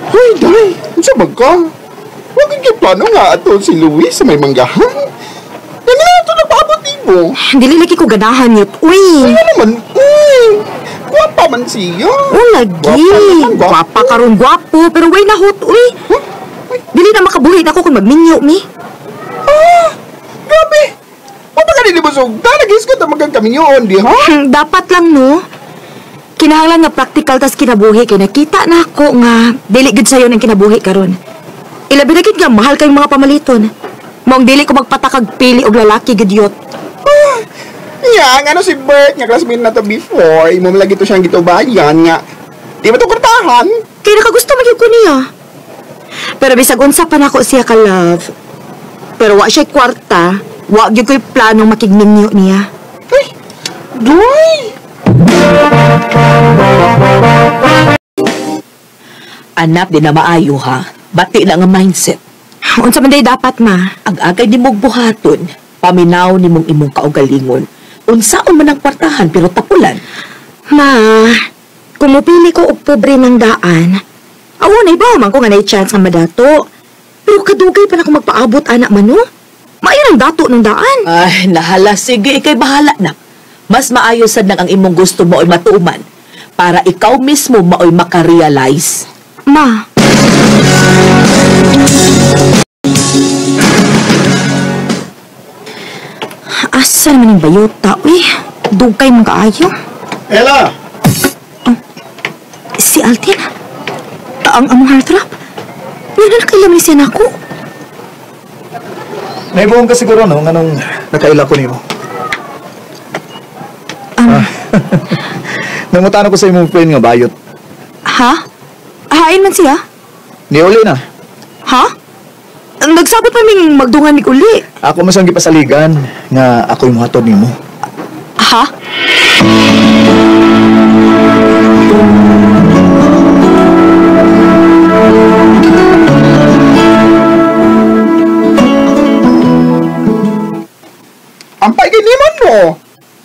Hoy, day! Sa ka? Huwag kang plano nga ato si Luis sa may manggahan. Yan na ito nagpaabot mo. Dili lagi ko ganahan yun. Uy! Ano naman? Uy! Guwapa man siya. Oh, lagi. Guwapa karon guwapo. Pero way na hot, uy. Huh? Dili na makabuhi na ako kung magminyo, mi. Ah! Grabe! O ba ka nilibusog? Nagis ko na magkakaminyoon, di ha? Dapat lang, no? Kinahanglan nga practical tas kinabuhi kay nakita na ako nga dili gud sayo ng kinabuhi karon. Ilabi na gid nga mahal kayong mga pamaliton. Maong dili ko magpatakag pili og lalaki gud yot. Yang ano si Bert nga classmate na to before, imo lagi to siyang gitubayan nga. Di ba to kurtahan? Kay nakagusto magyud ko niya. Pero bisag unsa pa nako siya ka love. Pero wa siya kwarta, wa gyud ko'y planong makigninyo niya. Ay, doy! Anak, di na maayo ha. Bati na nga mindset. Unsa man day dapat, ma? Ag-agay ni mong buhaton. Paminaw ni mong imong kaugalingon. Unsaon man ang kwartahan pero tapulan. Ma, kung mupili ko og pobre ng daan, awo na ibaw man ko nga na-chance nga madato. Pero kadugay pa na ako magpaabot, anak man, no? Maayon ang dato ng daan. Ay, nahala. Sige, ikay bahala na. Mas maayo sad nang ang imong gusto mo ay matuman para ikaw mismo maoy makarealize. Ma. Asa naman yung bayota, uy? Dugay mga kaayo. Ella! Oh, si Altin? Ang among heartthrob? Nanakailam ni siya na ako. Naibuong ka siguro, no? Anong nakaila ko niyo? Nangutano ko sa imong friend nga bayot. Ha? Hain man siya? Niuli na. Ha? Nagsabot pa ming magdungan ni uli. Ako masang gipasaligan nga ako yung hatod nimo. Ha? Ampay kay naman mo.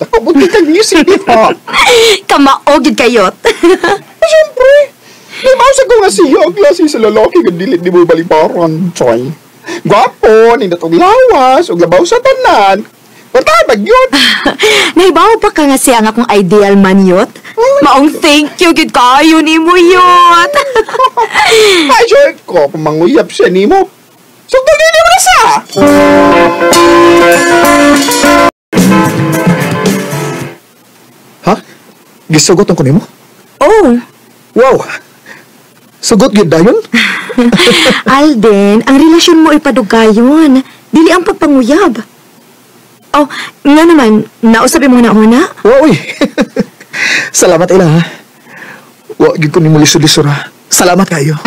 Ako buti kang music di pa. Kamaogid kayot. Siyempre. Di ba sa ko nga siya ang klase sa lalaki nga dilit di mo balibaran, Choy. Gwapo, nindatong lawas, ug labaw sa tanan. Patabag yun. Naibaw pa ka nga siya ang akong ideal man yot. Maong thank you, gid kayo ni mo yot. Ay, sure ko, pamanguyap siya ni mo. Sugdal din mo na sa. Ha? Gisugot ang ko nimo? Oh. Wow! Sugot gid dayon? Alden, ang relasyon mo ay padugayon. Dili ang pagpanguyab. Oh, nga naman, nausabi mo na una? Wow, uy! Salamat, Ila, ha? Wa, gid ko nimo lisod-lisod, ha? Salamat kayo.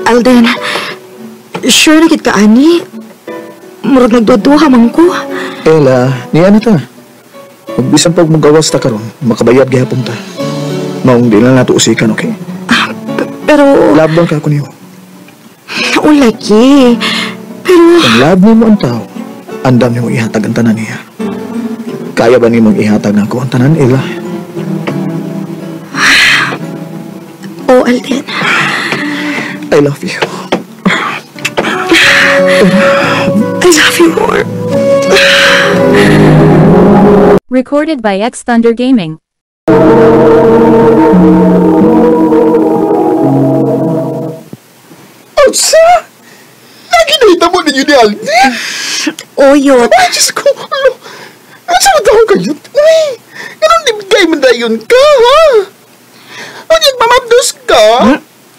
Alden, sure na gid ka, ani? Murag nagduduha man ko. Ela, niya na ta. Magbisan pag magawas ta karon, makabayad gihapon ta. Maong di na nato usikan, okay? Pero... Labang ka ako niyo. Oo, lagi. Pero... Kung lab mo ang tao, andam niyo ihatag ang tanan niya. Kaya ba niyo ihatag na ako ang tanan, Ela? Oh, Alden. I love you. I love you more. Recorded by X Thunder Gaming. Otsa! Naginita mo ninyo ni Alden? Oyot. Ay, Diyos ko, ano? Ano sa matawag kayo? Uy, ganun nibigay mo na yun ka, ha? O, mamabdos ka?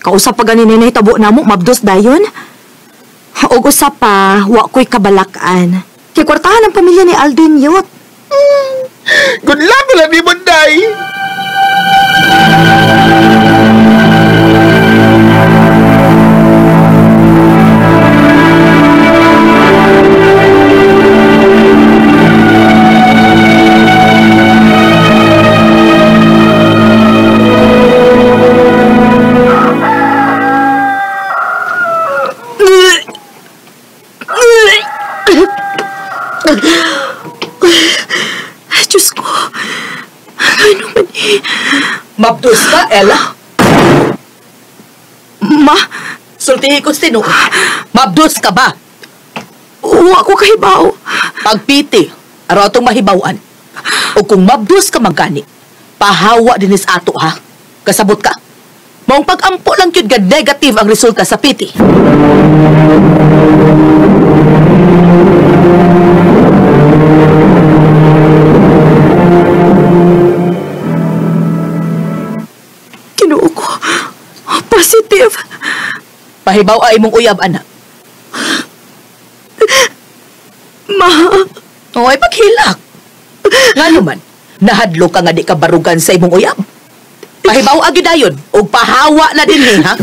Kausap pa ganin na tabo na mo, mabdos dayon. O usap pa, wa ko'y kabalakan. Kay kwartahan ang pamilya ni Alden yot. Good luck na lang ni Monday! Diyos ko. Ano man eh? Mabdos ka, Ella? Ma, Sultihi ko tinuod. Mabdos ka ba? uwa ko kahibaw. Pagpiti, araw atong mahibawan. O kung mabdos ka magani, pahawa dinis ato ha. Kasabot ka. Maong pag-ampo lang yun nga negative ang resulta sa piti. Kinuo ko. Positive. Pahibaw ay mong uyab, anak. Ma, Oy, paghilak. Nga naman, nahadlo ka nga di ka barugan sa imong uyab. Pahibaw agi dayon, o pahawa na din ha?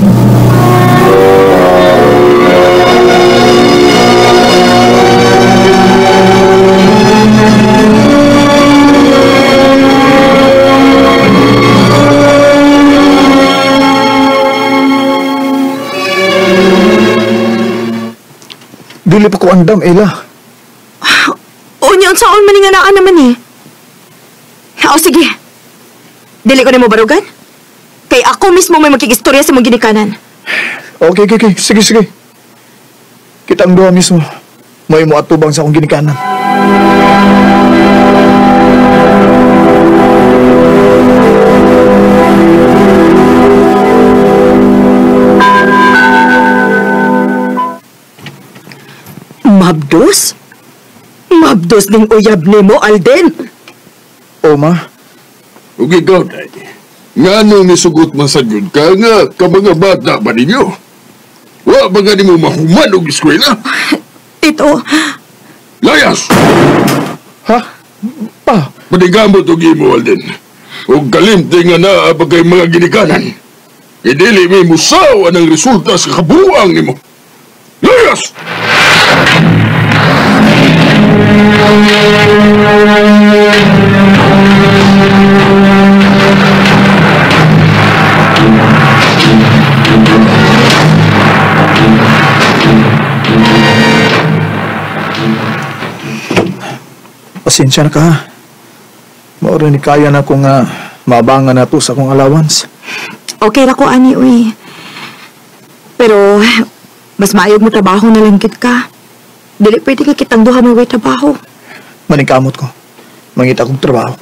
Dili pa ko andam, Ella. unya ang saon maninganaan naman eh. O sige. Dili ko na mo barugan? Kay ako mismo may magkikistorya sa mong ginikanan. Okay. Sige. Kita ang duha mismo. May mo atubang sa akong ginikanan. Mabdos? Mabdos ning uyab ni mo, Alden? O, ma. Ug ikaw, day. Nga nung nisugot man sa yun ka nga ka mga bata ba ninyo? Wa ba nga ni mo mahuman og eskwela? Ito, Layas! Ha? Pa? Panigamot og imo, Alden. Ug kalimti nga naa ba kay mga ginikanan. Idili may musaw ang resulta sa kabuang nimo. Layas! Pasensya na ka, ha? Maura ni kaya na kung maabangan na to sa akong allowance. okay ra ko, ani, uy. Pero, mas maayog mo trabaho na lang gid ka. Dili pwede nga kitang duha may trabaho. Maningkamot ko. Mangita kong trabaho.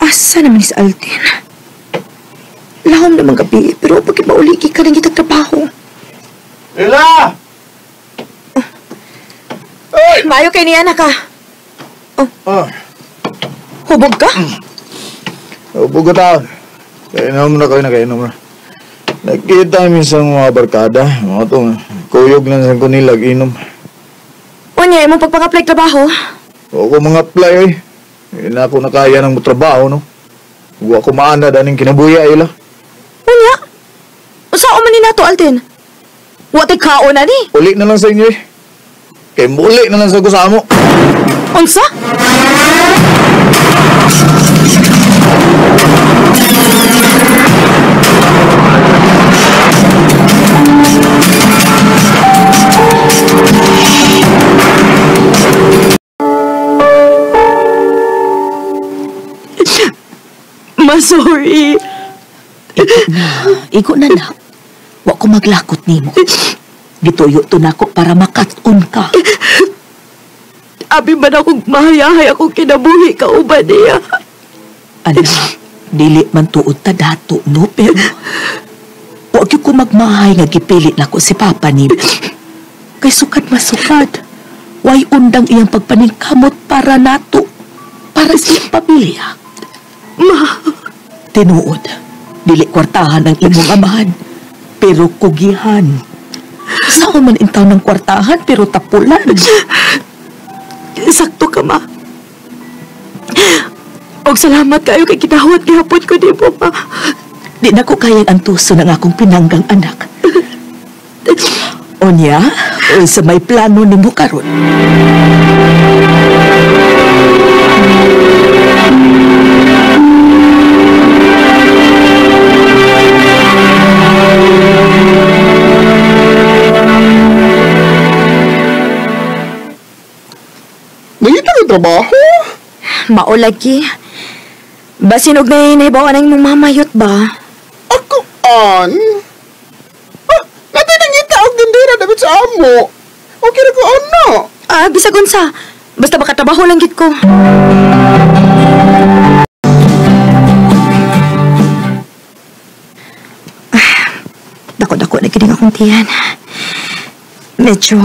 Asa naman si Alden? Lahom naman gabi, pero pagka mauligi ka nang itang trabaho. Ella! Maayo kay niya na ka. Ah, Hubog ka? bugotaon. Kainom na kainom na. Nakita minsan mga barkada, mga itong kuyog na sa kunilag inom. Unya, imong pagpang-apply trabaho? O ko mga apply eh. Hindi na ako nakaya ng trabaho, no? Huwag ako maana daning kinabuya, Ella. Unya? Saan man ni nato, Alden? Wati kao na ni? Uli na lang sa inyo eh. Kaya muli na lang sa kusamo. Unsa? Sorry. Igo na na. Wa ko maglakot nimo. Gituyo to nako para makat-on ka. Abi man akong mahayahay akong kinabuhi ka uban niya. Anak, dili man tuod ta dato, no? Pero, wag ko magmahay nga gipilit na ko si Papa ni. Kay sukat masukad. Way undang iyang pagpaningkamot para nato. Para sa iyang pamilya. Ma, Tinuod, dili kwartahan ang imong amahan, pero kugihan. Saan man intaw ng kwartahan, pero tapulan. sakto ka, ma. Og salamat kayo kay kinahawat gihapon ko di po, ma. Di na ko kayang antuso ng akong pinanggang anak. Onya, o sa may plano ni mo karon. Nangita ang trabaho? Mao lagi. Basin og nahibawan ang mong mamayot ba? Ako, an? Natin nangita ang gandira dapat sa amo. Okay na ko, ano? Bisag unsa. Basta makatrabaho lang gid ko. Dako-dako na kining akong tiyan. Medyo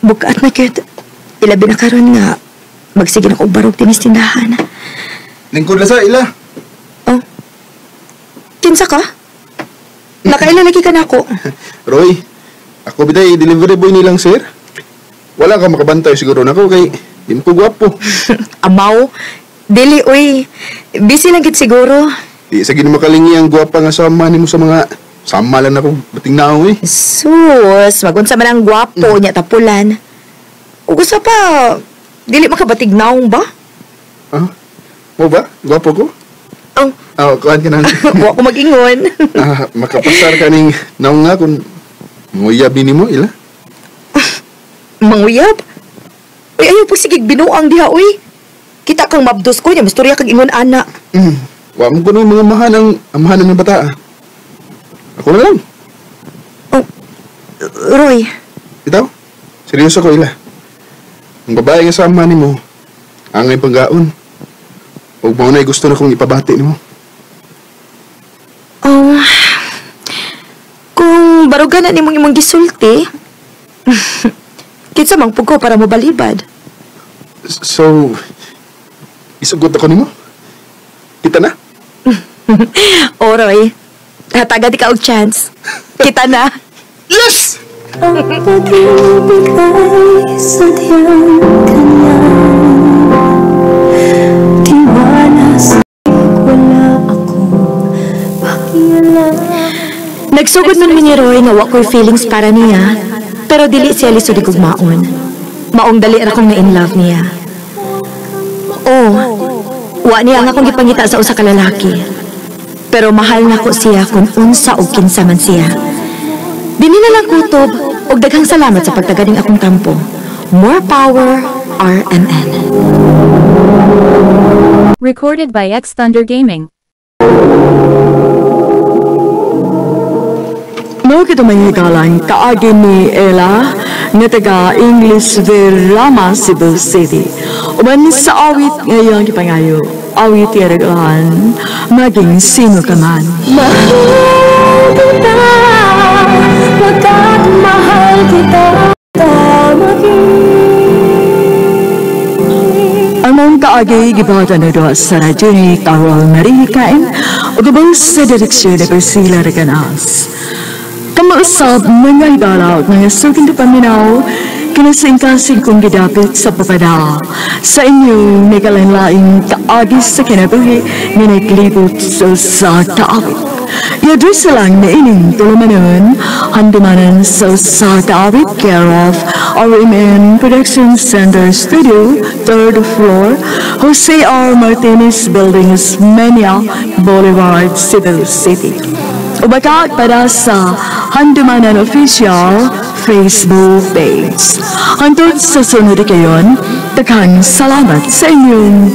bukaat na gyud. Ilabi na karon nga magsige na ko barog tinis tindahan. Lingkod na sa ila. Oh. Kinsa ka? Nakailan lagi ka na ako. Roy, ako bitay delivery boy nilang sir. Wala ka makabantay siguro na ako kay di mo ko gwapo. Amaw, dili uy. Busy lang gid siguro. Di sa ginamakalingi ang gwapa nga sama nimo sa mga sama lang ako bating naong eh. Sus, magunsa man ang gwapo nya tapulan. Ug usa pa, dili makabatig naong ba? Ah? Mo ba? Gwapo ko? Oh, Kuhan ka na. wa ko mag-ingon. Makapasar ka ning naong nga kung nguyabi nimo ila. Manguyab? Uy, ayaw po sige binuang diha, uy. Kita kang mabdos ko niya, masturya kang ingon ana. Wa mo kuno mga amahanan ng bata. Ako na lang. Oh, Roy, Itaw, seryoso ko ila. Ang babae nga sama nimo, angay panggaon. Huwag mo na gusto na kong ipabati nimo. oh, kung barugan na nimong imong gisulti, kitsa mang pugo para mo balibad. So, isugot ako nimo? Kita na? O, Roy, hataga di ka og chance. Kita na. Yes! Ang pag-ibig ay sadyang kanya. Tiwala sa'yo, wala akong pakialam. Nagsugod man ni Roy nga wa ko'y feelings para niya, pero dili siya lisod kog maon. Maong dali ra kong na-in love niya. Oh, wa niya nga akong gipangita sa usa ka lalaki. Pero mahal na ko siya kung unsa o kinsa man siya. Dini na lang kutob og daghang salamat sa pagtaganing akong tampo. More power, RMN. Recorded by X Thunder Gaming. Mao kita may higalang kaagi ni Ella nga taga English Verama, Cebu City. Uban sa awit ngayong kipangayo, awit yaragahan, maging sino ka man. Mahal kita, pagkat mahal kita, Among kaagi gibata na doon sa radyo ni Carol Marie Kain o gabang sa direksyon na Priscilla Reganas. Kamausap mga higalaw ng suking na paminaw kinasingkasing kong gidapit sa papada sa inyong nagalanlaing kaagi sa kinabuhi na naglibot sa kaawit. Yadus lang na ining tulumanon handumanan sa kaawit care of RMN Production Center Studio, 3rd floor, Jose R. Martinez Buildings, Mania, Boulevard, Cebu City. Ubagak para sa Handumanan Official Facebook page. Hantod sa sunod kayon, daghang salamat sa inyong